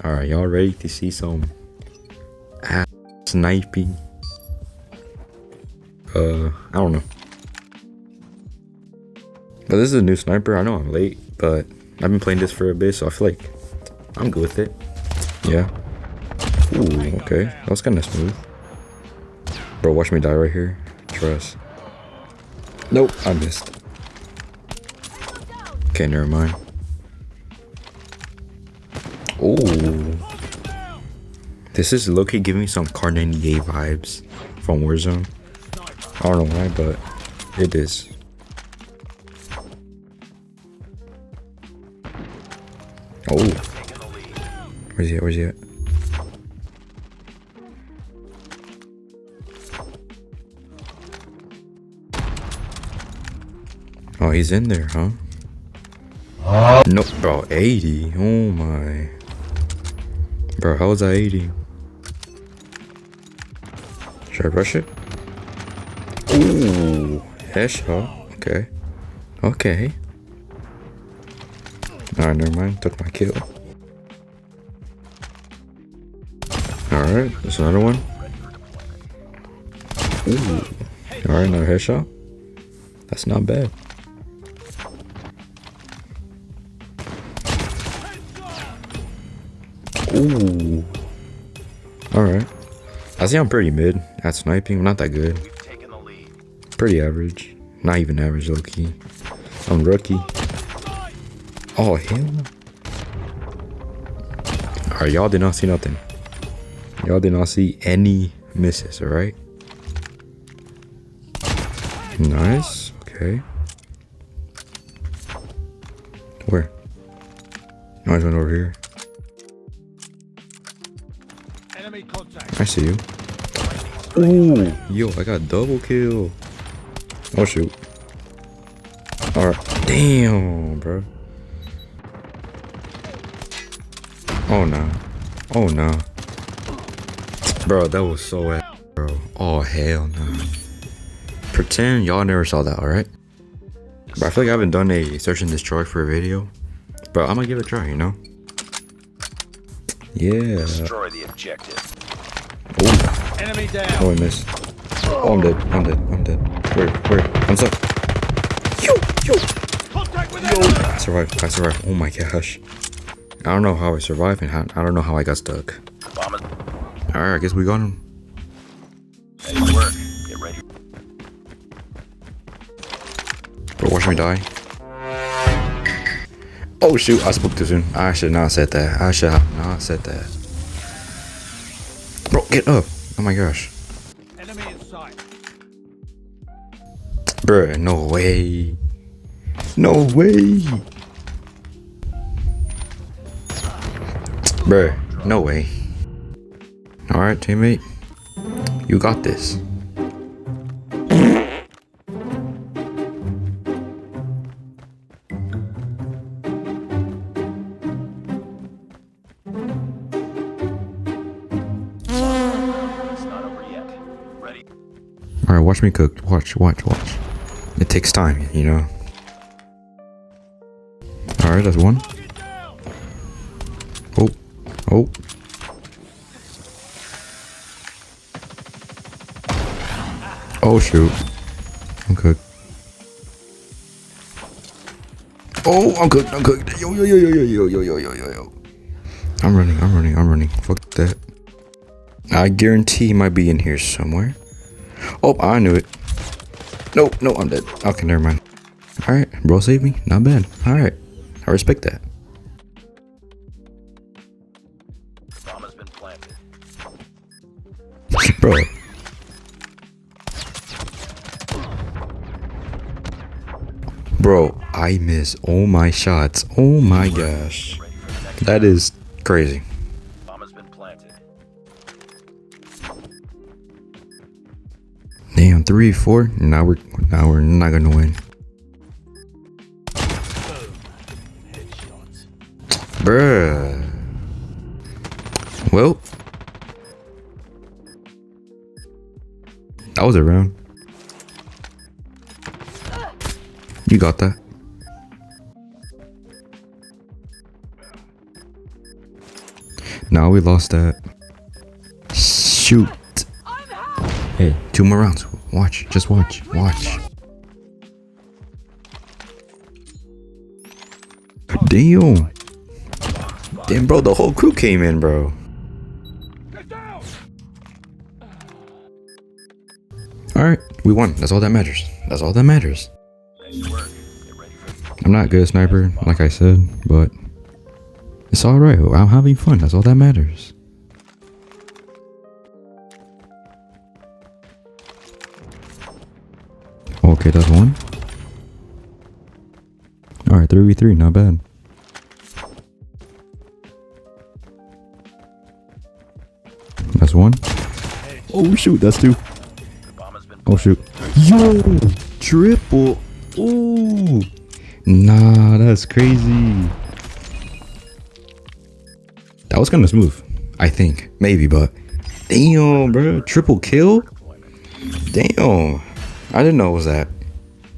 Alright, y'all ready to see some ass sniping? I don't know. But this is a new sniper. I know I'm late, but I've been playing this for a bit, so I feel like I'm good with it. Yeah. Ooh, okay. That was kind of smooth. Bro, watch me die right here. Trust. Nope, I missed. Okay, never mind. Ooh. This is low-key giving me some Car 98 vibes from Warzone. I don't know why, but it is. Oh. Where's he at? Where's he at? Oh, he's in there, huh? Nope, bro, 80. Oh my. Bro, how was I 80? Should I rush it? Ooh, headshot. Okay. Okay. Alright, never mind. Took my kill. Alright, there's another one. Ooh. Alright, another headshot. That's not bad. Ooh. Alright. I see I'm pretty mid at sniping. I'm not that good. Pretty average. Not even average, low key. I'm rookie. Oh, hell no. Alright, y'all did not see nothing. Y'all did not see any misses, alright? Nice. Okay. Where? Nice one over here. Enemy contact. I see you. Ooh, yo, I got double kill. Oh shoot. Alright. Damn, bro. Oh no. Oh no. Bro, that was so ass, bro. Oh hell no. Pretend y'all never saw that, alright? But I feel like I haven't done a search and destroy for a video. But I'm gonna give it a try, you know? Yeah. Destroy the objective. Oh. Enemy down. Oh, I missed. Oh, I'm dead. I'm dead. I'm dead. Where? I'm stuck. Yo! Contact with enemy. I survived. I survived. Oh my gosh. I don't know how I survived and I don't know how I got stuck. Bomb. Alright, I guess we got him. Ready to work. Get ready. Bro, watch me die. Oh shoot, I spoke too soon. I should not have said that. I should have not said that. Bro, get up. Oh my gosh. Enemy in sight. Bruh, no way. No way. Bruh, no way. Alright, teammate. You got this. It's not over yet. Ready. Alright, watch me cook. Watch. It takes time, you know. Alright, that's one. Oh. Oh shoot. I'm cooked. Oh, I'm cooked. Yo. I'm running. Fuck that. I guarantee he might be in here somewhere. Oh, I knew it. No, I'm dead. Okay, never mind. Alright, bro, save me. Not bad. Alright. I respect that. Bomb has been planted. Bro. Bro, I miss all my shots. Oh my gosh. Ready for the next. That is crazy. Bomb has been planted. Damn, 3-4. Now we're not gonna win. Headshot. Bruh. Well, that was a round. You got that. Nah, we lost that. Shoot. Hey, 2 more rounds. Watch. Just watch. Watch. Damn. Damn, bro. The whole crew came in, bro. Alright, we won. That's all that matters. That's all that matters. Nice work. Get ready for I'm not good at sniper, like I said, but it's alright. I'm having fun. That's all that matters. Okay, that's one. Alright, 3v3, not bad. That's one. Oh shoot, that's two. the bomb has been Oh shoot. Yo! Triple! Ooh! Nah, that's crazy. That was kind of smooth. I think. Maybe, but... Damn, bro. Triple kill? Damn. I didn't know it was that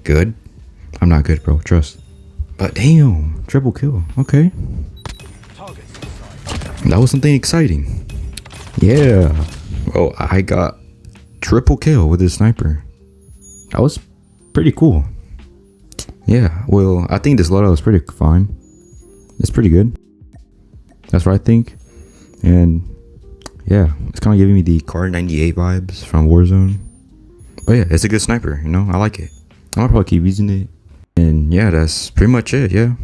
good. I'm not good, bro. Trust. But damn. Triple kill. Okay. That was something exciting. Yeah. Bro, I got triple kill with this sniper. That was pretty cool. Yeah, well, I think this loadout is pretty fine. It's pretty good. That's what I think. And yeah, it's kind of giving me the Car 98 vibes from Warzone. But yeah, it's a good sniper, you know? I like it. I'm gonna probably keep using it. And yeah, that's pretty much it, yeah.